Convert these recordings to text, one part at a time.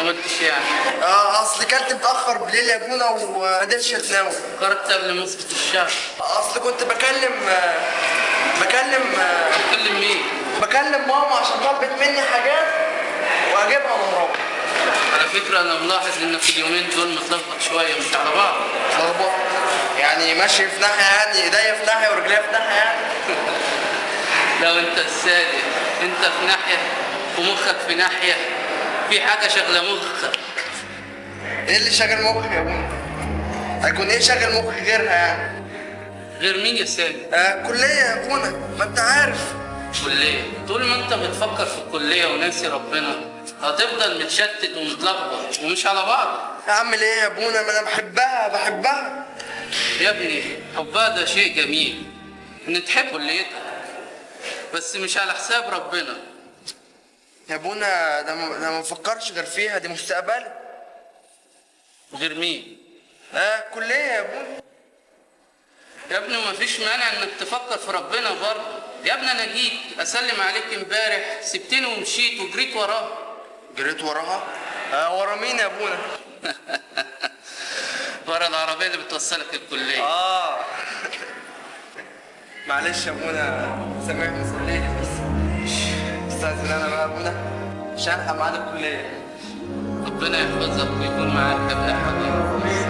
ناولتش يعني؟ اصل كلت متاخر بالليل يا ابونا وما قدرتش اتناول. خرجت قبل نصف الشهر. اصل كنت بكلم مين؟ بكلم ماما عشان طلبت مني حاجات واجيبها وانا مروح. على فكرة أنا ملاحظ إنك اليومين دول متلخبط شوية، مش على بعض. متلخبط؟ يعني ماشي في ناحية، يعني ايديا في ناحية ورجليا في ناحية يعني. لو أنت الصادق، أنت في ناحية ومخك في ناحية، في حاجة شغلة مخك. ايه اللي شاغل مخي يا ابونا؟ هيكون ايه شاغل مخي غيرها يعني؟ غير مين يا سامي؟ كلية يا ابونا، ما انت عارف. كلية؟ طول ما أنت بتفكر في الكلية وناسي ربنا هتفضل متشتت ومتلخبط ومش على بعض. اعمل ايه يا ابونا؟ ما انا بحبها. يا ابني حبها ده شيء جميل، إن تحب كليتك، بس مش على حساب ربنا. يا ابونا ده ما بفكرش غير فيها، دي مستقبلي. غير مين؟ كلية يا ابونا. يا ابني مفيش مانع انك تفكر في ربنا برضه. يا ابني انا جيت اسلم عليك امبارح، سبتني ومشيت وجريت وراها. جريت وراها؟ ورا مين يا ابونا؟ ورا العربية اللي بتوصلك الكلية. معلش يا ابونا، سامحني صليت بس. استاذن انا بقى يا ابونا عشان الحق ميعاد الكلية. ربنا يحفظك ويكون معاك يا حبيبي.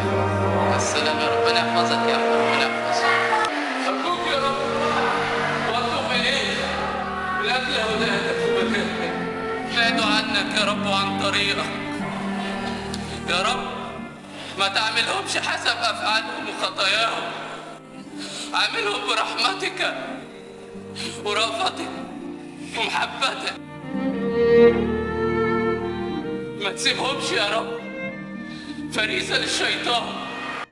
مع السلامة. ربنا يحفظك يا ابني، ربنا يحفظك. أرجوك يا رب واطلب إليك من أجل هدايتك وبركتك. ابعدوا عنك يا رب وعن طريقك. يا رب ما تعملهمش حسب أفعالهم وخطاياهم، عاملهم برحمتك ورأفتك ومحبتك. ما تسيبهمش يا رب فريسة للشيطان.